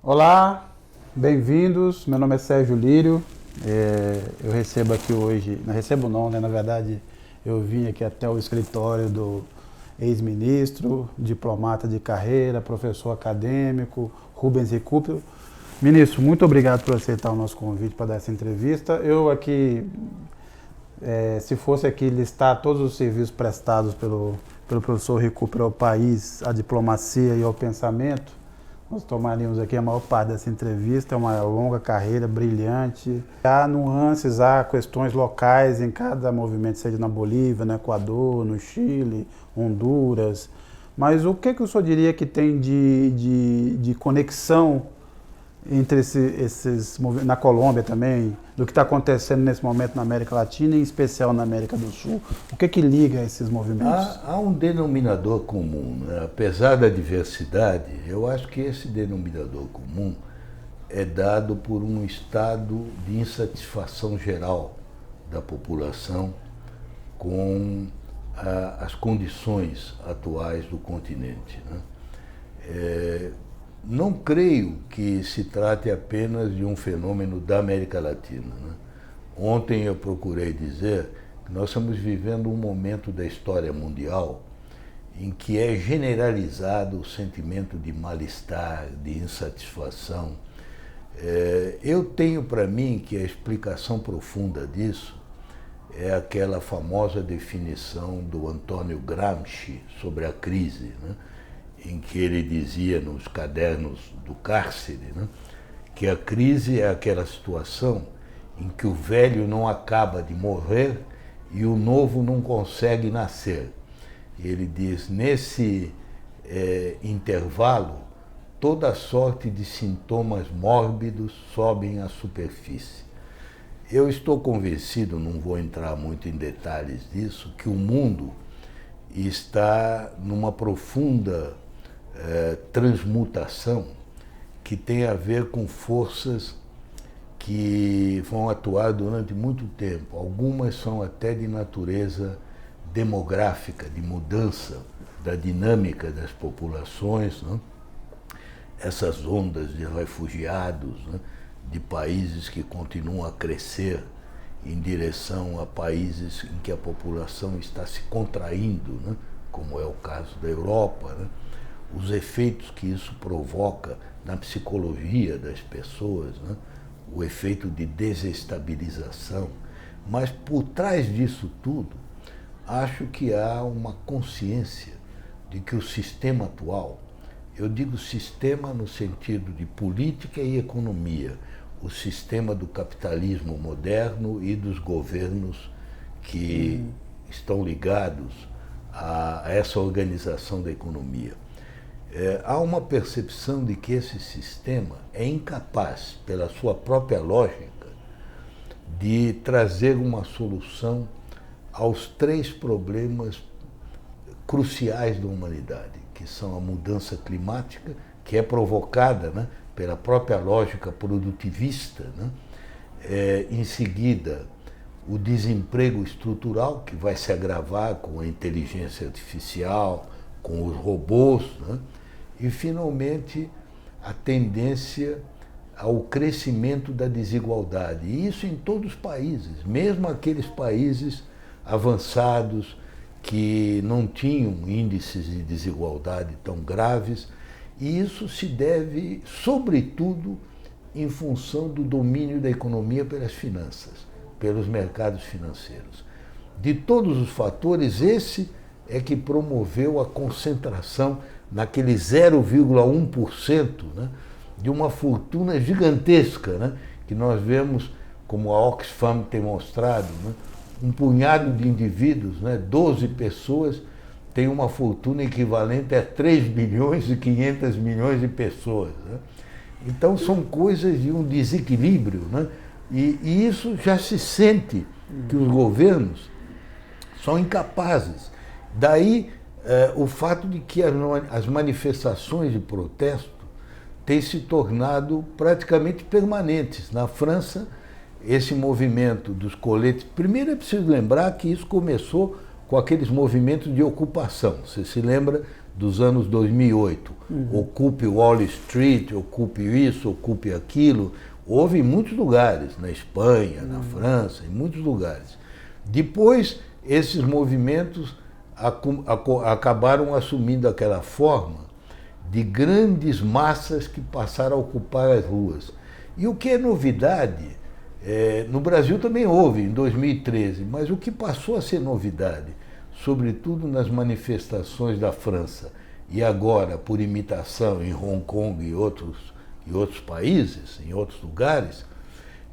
Olá, bem-vindos. Meu nome é Sérgio Lírio. Eu recebo aqui hoje, não recebo não, né? Na verdade, eu vim aqui até o escritório do ex-ministro, diplomata de carreira, professor acadêmico, Rubens Recupero. Ministro, muito obrigado por aceitar o nosso convite para dar essa entrevista. Eu aqui, se fosse aqui listar todos os serviços prestados pelo professor Recupero ao país, à diplomacia e ao pensamento, nós tomaríamos aqui a maior parte dessa entrevista. É uma longa carreira, brilhante. Há nuances, há questões locais em cada movimento, seja na Bolívia, no Equador, no Chile, Honduras. Mas o que o senhor diria que tem de conexão entre esses movimentos, na Colômbia também, do que está acontecendo nesse momento na América Latina, em especial na América do Sul? O que liga esses movimentos? Há um denominador comum, né? Apesar da diversidade, eu acho que esse denominador comum é dado por um estado de insatisfação geral da população com as condições atuais do continente, né? Não creio que se trate apenas de um fenômeno da América Latina, né? Ontem eu procurei dizer que nós estamos vivendo um momento da história mundial em que é generalizado o sentimento de mal-estar, de insatisfação. Eu tenho para mim que a explicação profunda disso é aquela famosa definição do Antônio Gramsci sobre a crise, né? Em que ele dizia nos cadernos do cárcere, né, que a crise é aquela situação em que o velho não acaba de morrer e o novo não consegue nascer. Ele diz, nesse intervalo, toda sorte de sintomas mórbidos sobem à superfície. Eu estou convencido, não vou entrar muito em detalhes disso, que o mundo está numa profunda transmutação que tem a ver com forças que vão atuar durante muito tempo. Algumas são até de natureza demográfica, de mudança da dinâmica das populações, né? Essas ondas de refugiados, né? De países que continuam a crescer em direção a países em que a população está se contraindo, né? Como é o caso da Europa, né? Os efeitos que isso provoca na psicologia das pessoas, né? O efeito de desestabilização. Mas por trás disso tudo, acho que há uma consciência de que o sistema atual, eu digo sistema no sentido de política e economia, o sistema do capitalismo moderno e dos governos que estão ligados a essa organização da economia. Há uma percepção de que esse sistema é incapaz, pela sua própria lógica, de trazer uma solução aos três problemas cruciais da humanidade, que são a mudança climática, que é provocada, né, pela própria lógica produtivista, né? Em seguida, o desemprego estrutural, que vai se agravar com a inteligência artificial, com os robôs, né? E, finalmente, a tendência ao crescimento da desigualdade. E isso em todos os países, mesmo aqueles países avançados que não tinham índices de desigualdade tão graves. E isso se deve, sobretudo, em função do domínio da economia pelas finanças, pelos mercados financeiros. De todos os fatores, esse é que promoveu a concentração naquele 0,1%, né, de uma fortuna gigantesca, né, que nós vemos, como a Oxfam tem mostrado, né, um punhado de indivíduos, né, 12 pessoas, tem uma fortuna equivalente a 3 bilhões e 500 milhões de pessoas, né? Então são coisas de um desequilíbrio, né? E isso já se sente que os governos são incapazes. Daí o fato de que as manifestações de protesto têm se tornado praticamente permanentes. Na França, esse movimento dos coletes... Primeiro é preciso lembrar que isso começou com aqueles movimentos de ocupação. Você se lembra dos anos 2008. Ocupe Wall Street, ocupe isso, ocupe aquilo. Houve em muitos lugares, na Espanha, na França, em muitos lugares. Depois, esses movimentos acabaram assumindo aquela forma de grandes massas que passaram a ocupar as ruas. E o que é novidade, no Brasil também houve, em 2013, mas o que passou a ser novidade, sobretudo nas manifestações da França, e agora, por imitação, em Hong Kong e outros países, em outros lugares,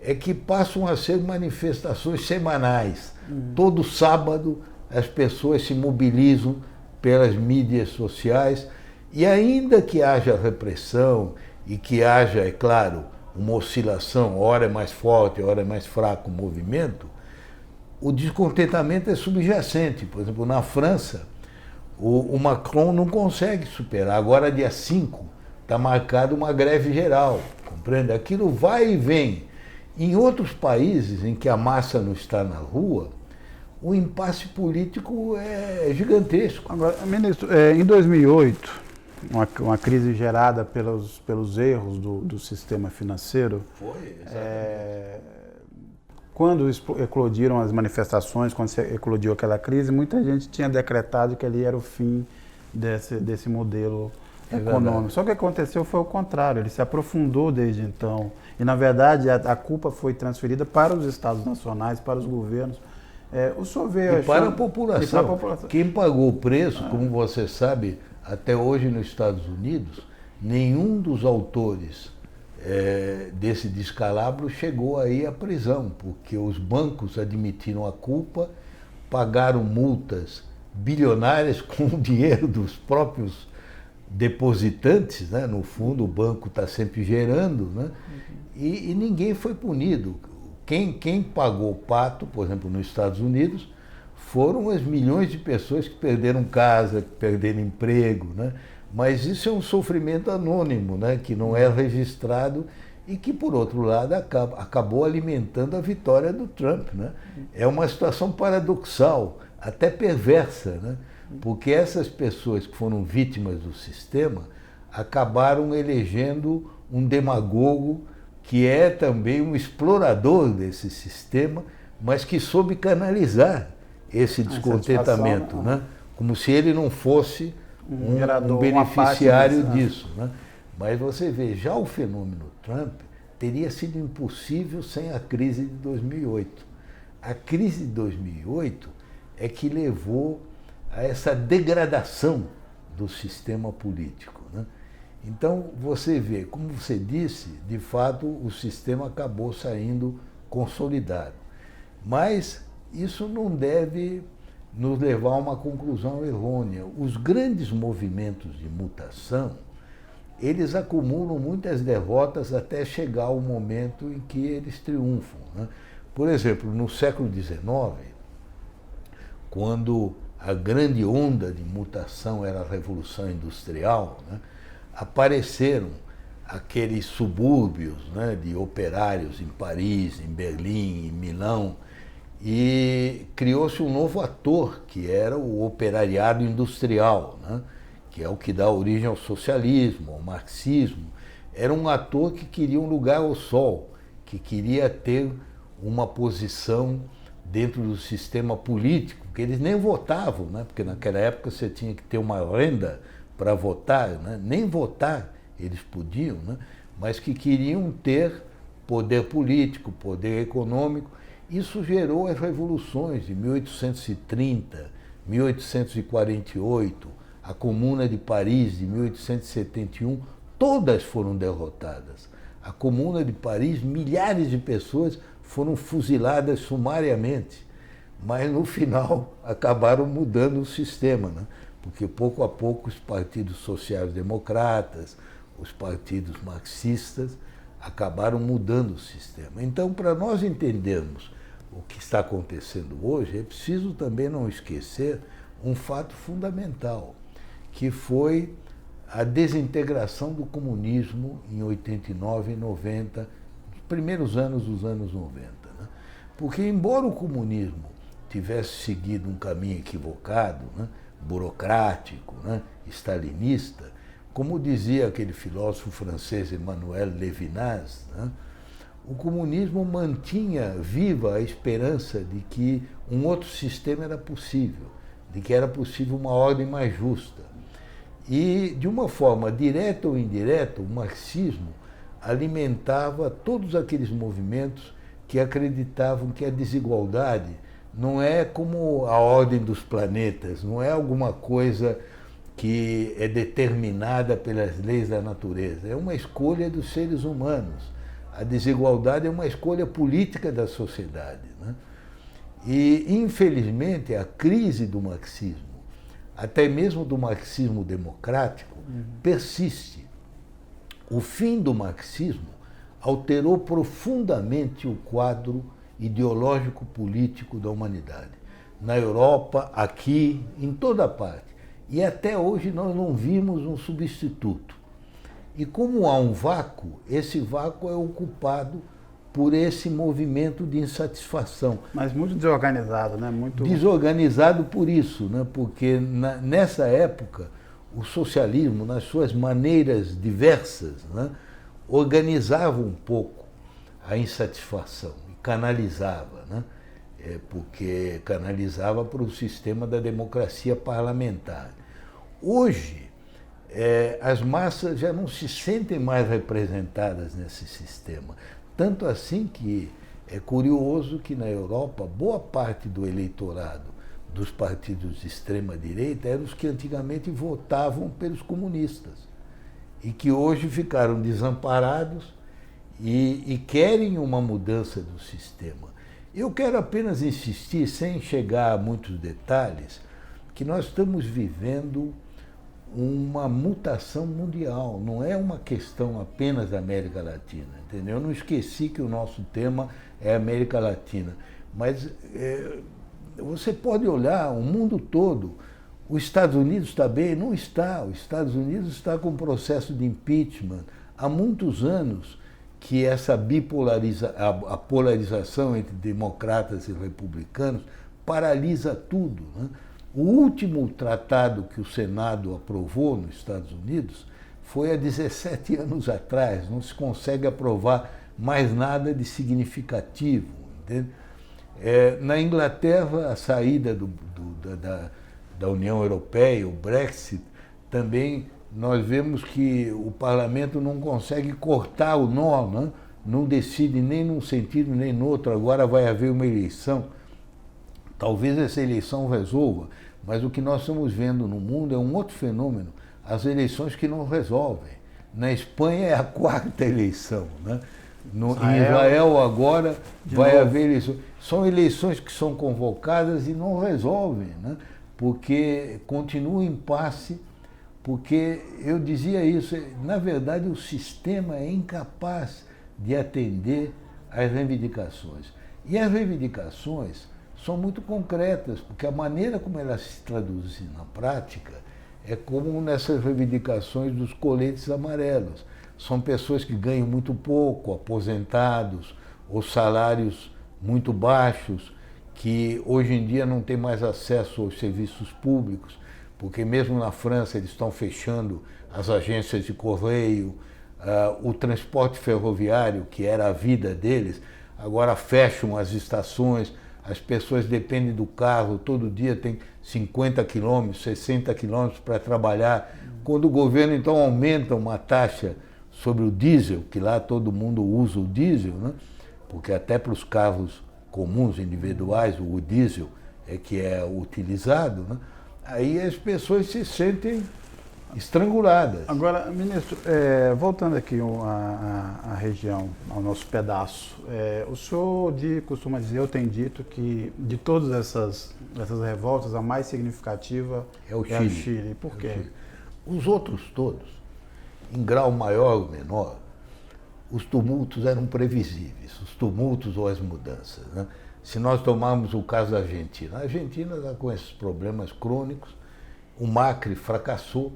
é que passam a ser manifestações semanais. Todo sábado as pessoas se mobilizam pelas mídias sociais e ainda que haja repressão e que haja, é claro, uma oscilação, hora é mais forte, hora é mais fraco o movimento, o descontentamento é subjacente. Por exemplo, na França, o Macron não consegue superar. Agora, dia 5, está marcada uma greve geral, compreende? Aquilo vai e vem. Em outros países em que a massa não está na rua, o impasse político é gigantesco. Agora, ministro, em 2008, uma crise gerada pelos erros do sistema financeiro. Foi, quando eclodiram as manifestações, quando se eclodiu aquela crise, muita gente tinha decretado que ali era o fim desse modelo econômico. Só que o que aconteceu foi o contrário, ele se aprofundou desde então. E, na verdade, a culpa foi transferida para os estados nacionais, para os governos. O senhor vê... E para a população. Quem pagou o preço, como você sabe, até hoje nos Estados Unidos, nenhum dos autores desse descalabro chegou aí à prisão, porque os bancos admitiram a culpa, pagaram multas bilionárias com o dinheiro dos próprios depositantes, né? No fundo o banco está sempre gerando, né? E ninguém foi punido. Quem pagou o pato, por exemplo, nos Estados Unidos, foram as milhões de pessoas que perderam casa, que perderam emprego, né? Mas isso é um sofrimento anônimo, né? Que não é registrado e que, por outro lado, acabou alimentando a vitória do Trump, né? É uma situação paradoxal, até perversa, né? Porque essas pessoas que foram vítimas do sistema acabaram elegendo um demagogo que é também um explorador desse sistema, mas que soube canalizar esse descontentamento, né? Como se ele não fosse um beneficiário disso, né? Mas você vê, já o fenômeno Trump teria sido impossível sem a crise de 2008. A crise de 2008 é que levou a essa degradação do sistema político, né? Então, você vê, como você disse, de fato o sistema acabou saindo consolidado. Mas isso não deve nos levar a uma conclusão errônea. Os grandes movimentos de mutação, eles acumulam muitas derrotas até chegar ao momento em que eles triunfam, né? Por exemplo, no século XIX, quando a grande onda de mutação era a Revolução Industrial, né? Apareceram aqueles subúrbios, né, de operários em Paris, em Berlim, em Milão, e criou-se um novo ator, que era o operariado industrial, né, que é o que dá origem ao socialismo, ao marxismo. Era um ator que queria um lugar ao sol, que queria ter uma posição dentro do sistema político, que eles nem votavam, né, porque naquela época você tinha que ter uma renda para votar, né? Nem votar eles podiam, né? Mas que queriam ter poder político, poder econômico. Isso gerou as revoluções de 1830, 1848, a Comuna de Paris de 1871, todas foram derrotadas. A Comuna de Paris, milhares de pessoas foram fuziladas sumariamente, mas no final acabaram mudando o sistema, né? Porque pouco a pouco os partidos sociais-democratas, os partidos marxistas acabaram mudando o sistema. Então, para nós entendermos o que está acontecendo hoje, é preciso também não esquecer um fato fundamental, que foi a desintegração do comunismo em 89 e 90, nos primeiros anos dos anos 90. Né? Porque, embora o comunismo tivesse seguido um caminho equivocado, né, burocrático, né, stalinista. Como dizia aquele filósofo francês Emmanuel Levinas, né, o comunismo mantinha viva a esperança de que um outro sistema era possível, de que era possível uma ordem mais justa. E, de uma forma direta ou indireta, o marxismo alimentava todos aqueles movimentos que acreditavam que a desigualdade não é como a ordem dos planetas, não é alguma coisa que é determinada pelas leis da natureza, é uma escolha dos seres humanos. A desigualdade é uma escolha política da sociedade, né? E, infelizmente, a crise do marxismo, até mesmo do marxismo democrático, persiste. O fim do marxismo alterou profundamente o quadro ideológico-político da humanidade. Na Europa, aqui, em toda parte. E até hoje nós não vimos um substituto. E como há um vácuo, esse vácuo é ocupado por esse movimento de insatisfação. Mas muito desorganizado, né? Muito desorganizado por isso, né? Porque nessa época o socialismo, nas suas maneiras diversas, né, organizava um pouco a insatisfação e canalizava, né? Porque canalizava para o sistema da democracia parlamentar. Hoje, as massas já não se sentem mais representadas nesse sistema. Tanto assim que é curioso que na Europa, boa parte do eleitorado dos partidos de extrema-direita eram os que antigamente votavam pelos comunistas e que hoje ficaram desamparados e querem uma mudança do sistema. Eu quero apenas insistir, sem chegar a muitos detalhes, que nós estamos vivendo uma mutação mundial, não é uma questão apenas da América Latina, entendeu? Eu não esqueci que o nosso tema é América Latina, mas você pode olhar o mundo todo. Os Estados Unidos está bem? Não está. Os Estados Unidos está com um processo de impeachment há muitos anos, que essa a polarização entre democratas e republicanos paralisa tudo, né? O último tratado que o Senado aprovou nos Estados Unidos foi há 17 anos atrás. Não se consegue aprovar mais nada de significativo, entende? Na Inglaterra, a saída da União Europeia, o Brexit, também nós vemos que o parlamento não consegue cortar o nó, né? Não decide nem num sentido nem no outro. Agora vai haver uma eleição. Talvez essa eleição resolva, mas o que nós estamos vendo no mundo é um outro fenômeno, as eleições que não resolvem. Na Espanha é a 4ª eleição, né? Em Israel agora vai haver eleições. São eleições que são convocadas e não resolvem, né? Porque continua o impasse, porque eu dizia isso, na verdade o sistema é incapaz de atender às reivindicações. E as reivindicações são muito concretas, porque a maneira como elas se traduzem na prática é como nessas reivindicações dos coletes amarelos. São pessoas que ganham muito pouco, aposentados, ou salários muito baixos, que hoje em dia não têm mais acesso aos serviços públicos, porque mesmo na França eles estão fechando as agências de correio, o transporte ferroviário, que era a vida deles, agora fecham as estações. As pessoas dependem do carro, todo dia tem 50 quilômetros, 60 quilômetros para trabalhar. Quando o governo então aumenta uma taxa sobre o diesel, que lá todo mundo usa o diesel, né? Porque até para os carros comuns, individuais, o diesel é que é utilizado, né? Aí as pessoas se sentem estranguladas. Agora, ministro, voltando aqui à região, ao nosso pedaço, o senhor costuma dizer, eu tenho dito, que de todas essas revoltas, a mais significativa é o Chile. Por quê? Os outros todos, em grau maior ou menor, os tumultos eram previsíveis, os tumultos ou as mudanças, né? Se nós tomarmos o caso da Argentina, a Argentina está com esses problemas crônicos, o Macri fracassou.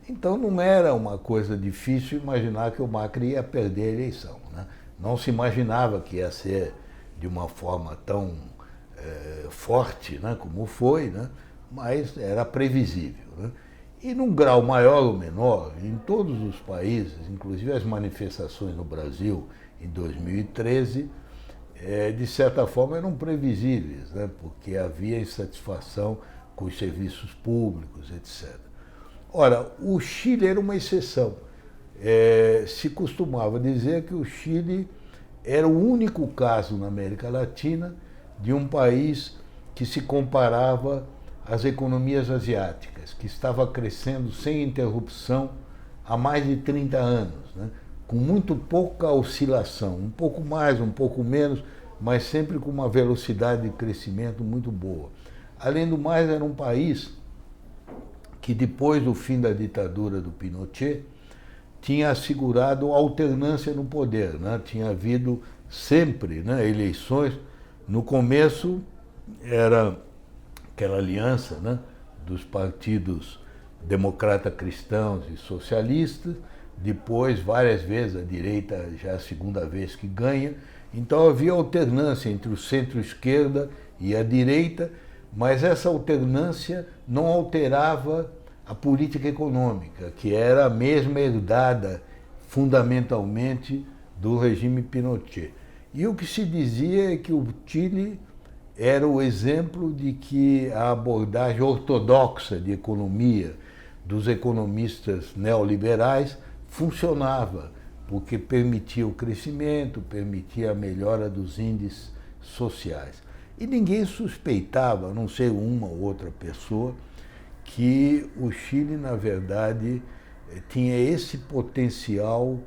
Então não era uma coisa difícil imaginar que o Macri ia perder a eleição, né? Não se imaginava que ia ser de uma forma tão forte, né, como foi, né? mas era previsível, né? E num grau maior ou menor, em todos os países, inclusive as manifestações no Brasil em 2013, de certa forma eram previsíveis, né? Porque havia insatisfação com os serviços públicos, etc. Ora, o Chile era uma exceção. Se costumava dizer que o Chile era o único caso na América Latina de um país que se comparava às economias asiáticas, que estava crescendo sem interrupção há mais de 30 anos, né? Com muito pouca oscilação, um pouco mais, um pouco menos, mas sempre com uma velocidade de crescimento muito boa. Além do mais, era um país que depois do fim da ditadura do Pinochet tinha assegurado alternância no poder, né? Tinha havido sempre, né, eleições. No começo era aquela aliança, né, dos partidos democrata-cristãos e socialistas, depois várias vezes a direita já é a segunda vez que ganha, então havia alternância entre o centro-esquerda e a direita, mas essa alternância não alterava a política econômica, que era a mesma herdada fundamentalmente do regime Pinochet. E o que se dizia é que o Chile era o exemplo de que a abordagem ortodoxa de economia dos economistas neoliberais funcionava, porque permitia o crescimento, permitia a melhora dos índices sociais. E ninguém suspeitava, a não ser uma ou outra pessoa, que o Chile, na verdade, tinha esse potencial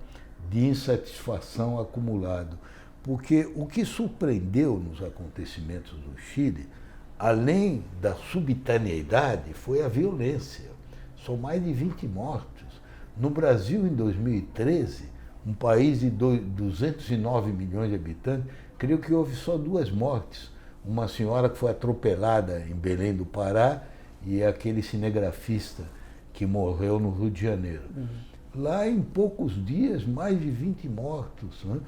de insatisfação acumulado. Porque o que surpreendeu nos acontecimentos do Chile, além da subitaneidade, foi a violência. São mais de 20 mortos. No Brasil, em 2013, um país de 209 milhões de habitantes, creio que houve só 2 mortes. Uma senhora que foi atropelada em Belém do Pará e aquele cinegrafista que morreu no Rio de Janeiro. Lá, em poucos dias, mais de 20 mortos, né?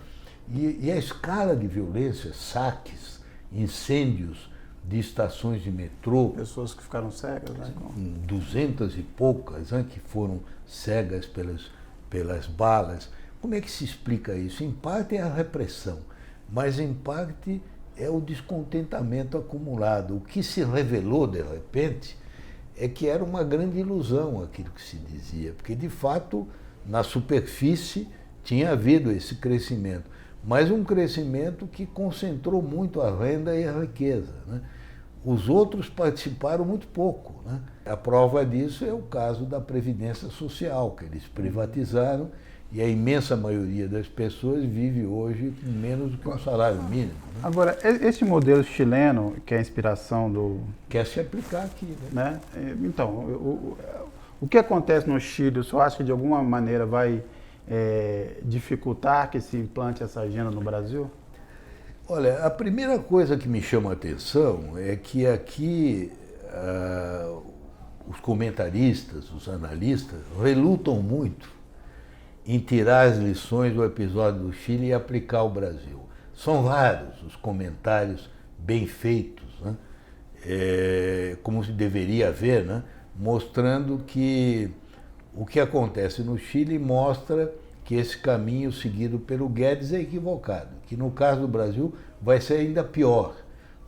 E a escala de violência, saques, incêndios de estações de metrô. Pessoas que ficaram cegas, né? 200 e poucas, né, que foram cegas pelas balas. Como é que se explica isso? Em parte é a repressão, mas em parte é o descontentamento acumulado. O que se revelou, de repente, é que era uma grande ilusão aquilo que se dizia, porque, de fato, na superfície tinha havido esse crescimento, mas um crescimento que concentrou muito a renda e a riqueza, né? Os outros participaram muito pouco, né? A prova disso é o caso da Previdência Social, que eles privatizaram, e a imensa maioria das pessoas vive hoje com menos do que um salário mínimo, né? Agora, esse modelo chileno, que é a inspiração do... Quer se aplicar aqui, né? Então, o que acontece no Chile, o senhor acha que de alguma maneira vai dificultar que se implante essa agenda no Brasil? Olha, a primeira coisa que me chama a atenção é que aqui os comentaristas, os analistas, relutam muito em tirar as lições do episódio do Chile e aplicar ao Brasil. São raros os comentários bem feitos, né? Como se deveria haver, né? Mostrando que o que acontece no Chile mostra que esse caminho seguido pelo Guedes é equivocado, que no caso do Brasil vai ser ainda pior,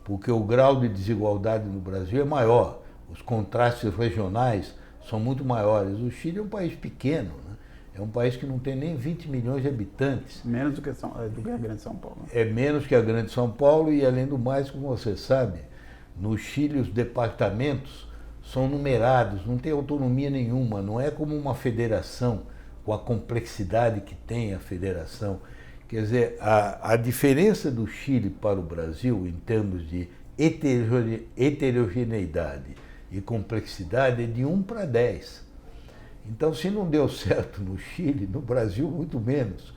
porque o grau de desigualdade no Brasil é maior, os contrastes regionais são muito maiores. O Chile é um país pequeno, né? É um país que não tem nem 20 milhões de habitantes. Menos do que a Grande São Paulo. É menos que a Grande São Paulo e, além do mais, como você sabe, no Chile os departamentos são numerados, não tem autonomia nenhuma, não é como uma federação, com a complexidade que tem a federação. Quer dizer, a diferença do Chile para o Brasil, em termos de heterogeneidade e complexidade, é de 1 para 10. Então, se não deu certo no Chile, no Brasil, muito menos.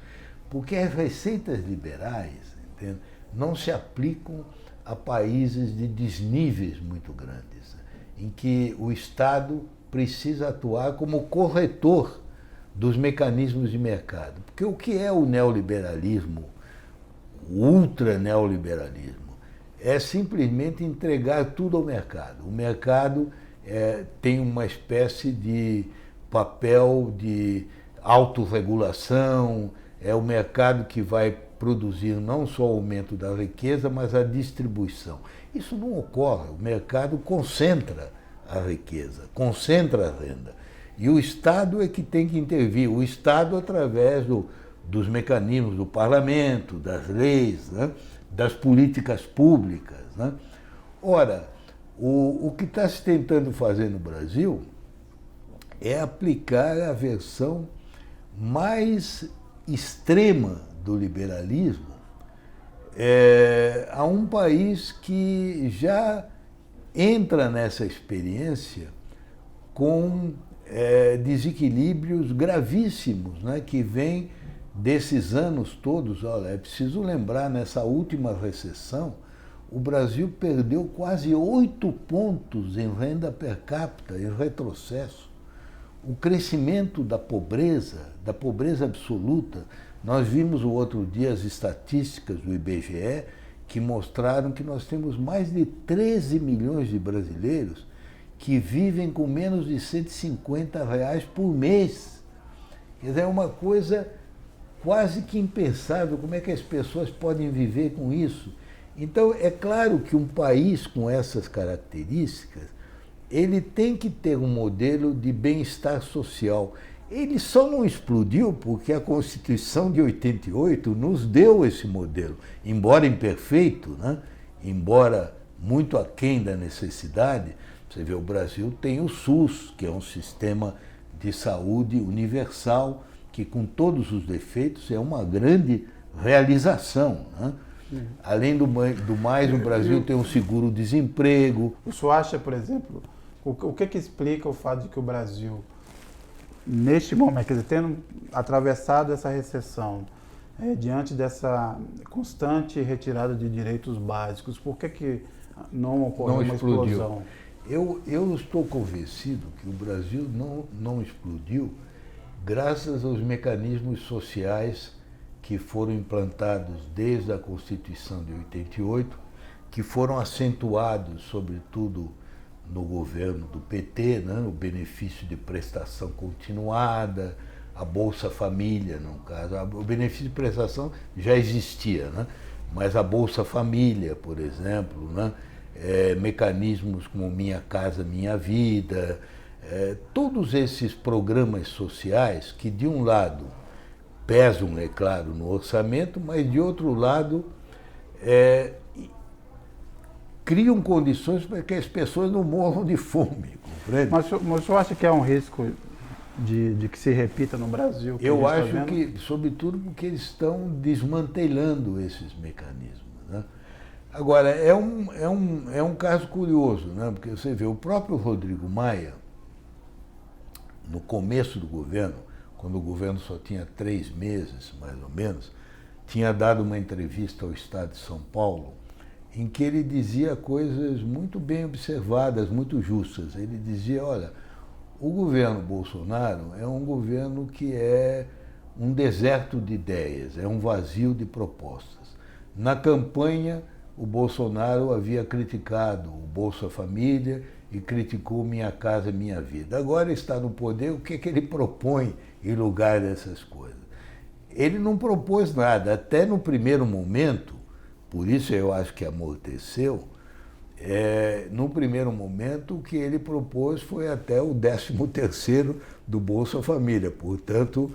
Porque as receitas liberais, entende, não se aplicam a países de desníveis muito grandes, em que o Estado precisa atuar como corretor dos mecanismos de mercado. Porque o que é o neoliberalismo, o ultra-neoliberalismo? É simplesmente entregar tudo ao mercado. O mercado tem uma espécie de papel de autorregulação, é o mercado que vai produzir não só o aumento da riqueza, mas a distribuição. Isso não ocorre, o mercado concentra a riqueza, concentra a renda. E o Estado é que tem que intervir, o Estado através dos mecanismos do parlamento, das leis, né, das políticas públicas, né? Ora, o que está se tentando fazer no Brasil é aplicar a versão mais extrema do liberalismo a um país que já entra nessa experiência com desequilíbrios gravíssimos, né, que vêm desses anos todos. Olha, é preciso lembrar, nessa última recessão, o Brasil perdeu quase 8 pontos em renda per capita, em retrocesso. O crescimento da pobreza absoluta, nós vimos o outro dia as estatísticas do IBGE que mostraram que nós temos mais de 13 milhões de brasileiros que vivem com menos de R$150 por mês. Quer dizer, é uma coisa quase que impensável, como é que as pessoas podem viver com isso? Então, é claro que um país com essas características, ele tem que ter um modelo de bem-estar social. Ele só não explodiu porque a Constituição de 88 nos deu esse modelo, embora imperfeito, né? Embora muito aquém da necessidade. Você vê, o Brasil tem o SUS, que é um sistema de saúde universal, que com todos os defeitos é uma grande realização, né? Além do mais, o Brasil tem um seguro-desemprego. O senhor acha, por exemplo, o que explica o fato de que o Brasil, neste momento, quer dizer, tendo atravessado essa recessão, diante dessa constante retirada de direitos básicos, por que não ocorreu uma explosão? Eu estou convencido que o Brasil não explodiu graças aos mecanismos sociais que foram implantados desde a Constituição de 88, que foram acentuados, sobretudo, no governo do PT, né? O benefício de prestação continuada, a Bolsa Família, no caso. O benefício de prestação já existia, né? Mas a Bolsa Família, por exemplo, né? Mecanismos como Minha Casa Minha Vida, todos esses programas sociais que, de um lado, pesam, é claro, no orçamento, mas, de outro lado, criam condições para que as pessoas não morram de fome, compreende? Mas o senhor acha que há um risco de que se repita no Brasil? Eu acho que, sobretudo, porque eles estão desmantelando esses mecanismos, né? Agora, é um caso curioso, né? Porque você vê, o próprio Rodrigo Maia, no começo do governo, quando o governo só tinha 3 meses, mais ou menos, tinha dado uma entrevista ao Estado de São Paulo, em que ele dizia coisas muito bem observadas, muito justas. Ele dizia, olha, o governo Bolsonaro é um governo que é um deserto de ideias, é um vazio de propostas. Na campanha, o Bolsonaro havia criticado o Bolsa Família e criticou Minha Casa Minha Vida. Agora está no poder, o que ele propõe em lugar dessas coisas? Ele não propôs nada, até no primeiro momento, por isso eu acho que amorteceu, no primeiro momento o que ele propôs foi até o 13º do Bolsa Família, portanto,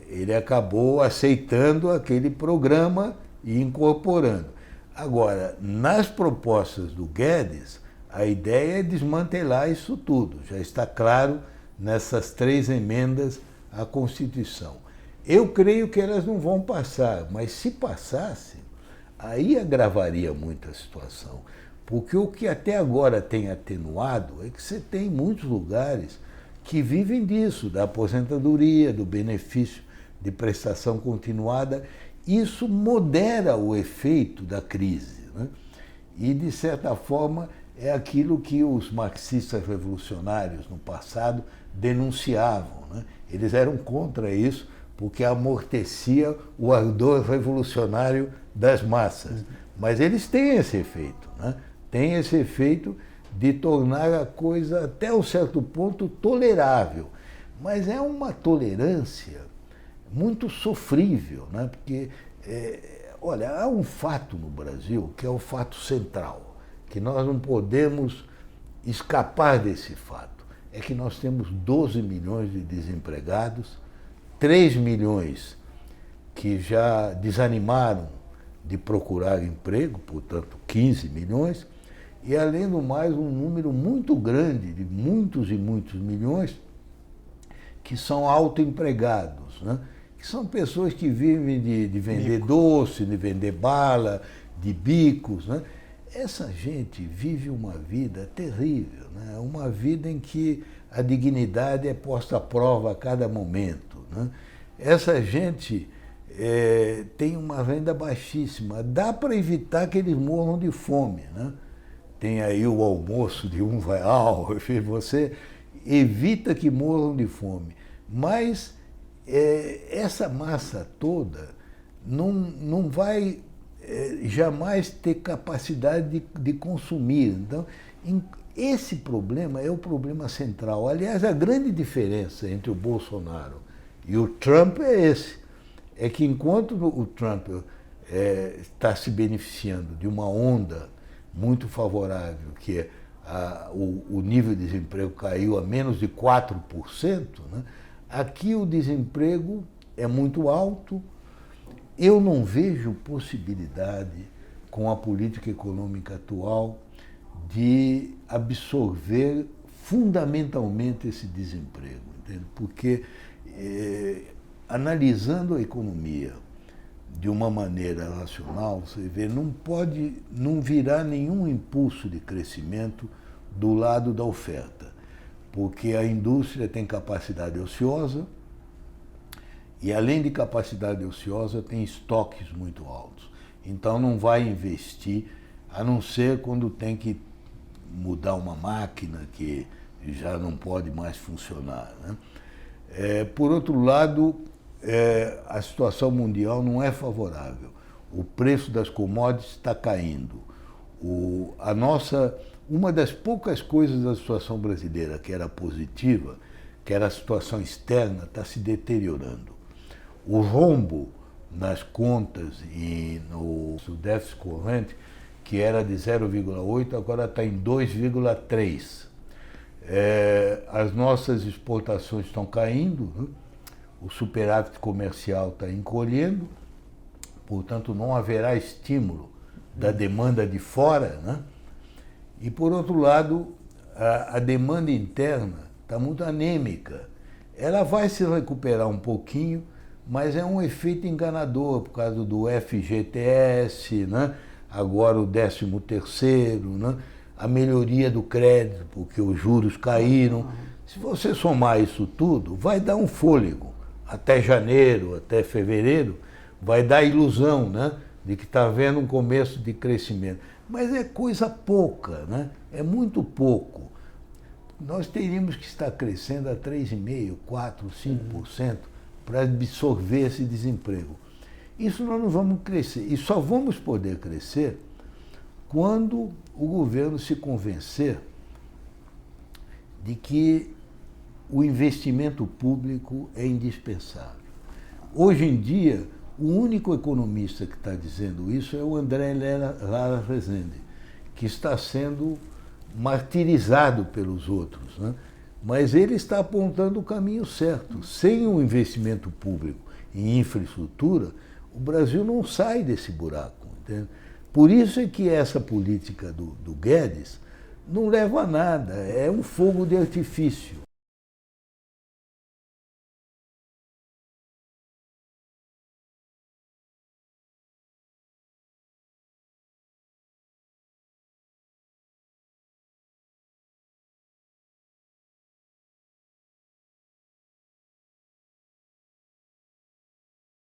ele acabou aceitando aquele programa e incorporando. Agora, nas propostas do Guedes, a ideia é desmantelar isso tudo, já está claro nessas 3 emendas à Constituição. Eu creio que elas não vão passar, mas se passasse, aí agravaria muito a situação, porque o que até agora tem atenuado é que você tem muitos lugares que vivem disso, da aposentadoria, do benefício de prestação continuada. Isso modera o efeito da crise, né? E, de certa forma, é aquilo que os marxistas revolucionários no passado denunciavam, né? Eles eram contra isso porque amortecia o ardor revolucionário das massas. Mas eles têm esse efeito, né? Tem esse efeito de tornar a coisa, até um certo ponto, tolerável. Mas é uma tolerância muito sofrível, né? Porque, olha, há um fato no Brasil que é o fato central, que nós não podemos escapar desse fato. É que nós temos 12 milhões de desempregados, 3 milhões que já desanimaram de procurar emprego, portanto 15 milhões, e além do mais um número muito grande de muitos e muitos milhões que são autoempregados, né? Que são pessoas que vivem de vender doce, de vender bala, de bicos, né? Essa gente vive uma vida terrível, né? Uma vida em que a dignidade é posta à prova a cada momento, né? Essa gente tem uma renda baixíssima. Dá para evitar que eles morram de fome, né? Tem aí o almoço de R$1, enfim, você evita que morram de fome. Mas essa massa toda não vai jamais ter capacidade de consumir. Então, esse problema é o problema central. Aliás, a grande diferença entre o Bolsonaro e o Trump é esse. É que enquanto o Trump está se beneficiando de uma onda muito favorável, que é o nível de desemprego caiu a menos de 4%, né? Aqui o desemprego é muito alto. Eu não vejo possibilidade, com a política econômica atual, de absorver fundamentalmente esse desemprego, entende? Porque, analisando a economia de uma maneira racional, você vê, não virá nenhum impulso de crescimento do lado da oferta, porque a indústria tem capacidade ociosa e, além de capacidade ociosa, tem estoques muito altos. Então não vai investir, a não ser quando tem que mudar uma máquina que já não pode mais funcionar, né? Por outro lado, a situação mundial não é favorável. O preço das commodities está caindo. Uma das poucas coisas da situação brasileira que era positiva, que era a situação externa, está se deteriorando. O rombo nas contas e no déficit corrente, que era de 0,8, agora está em 2,3. As nossas exportações estão caindo, né? O superávit comercial está encolhendo, portanto não haverá estímulo da demanda de fora, né? E, por outro lado, a demanda interna está muito anêmica. Ela vai se recuperar um pouquinho, mas é um efeito enganador por causa do FGTS, né? Agora o 13º, né? A melhoria do crédito, porque os juros caíram. Se você somar isso tudo, vai dar um fôlego. Até janeiro, até fevereiro, vai dar a ilusão, né, de que está havendo um começo de crescimento. Mas é coisa pouca, né? É muito pouco. Nós teríamos que estar crescendo a 3,5%, 4%, 5% para absorver esse desemprego. Isso nós não vamos crescer. E só vamos poder crescer quando o governo se convencer de que o investimento público é indispensável. Hoje em dia, o único economista que está dizendo isso é o André Lara Rezende, que está sendo martirizado pelos outros, né? Mas ele está apontando o caminho certo. Sem o investimento público em infraestrutura, o Brasil não sai desse buraco, entende? Por isso é que essa política do Guedes não leva a nada, é um fogo de artifício.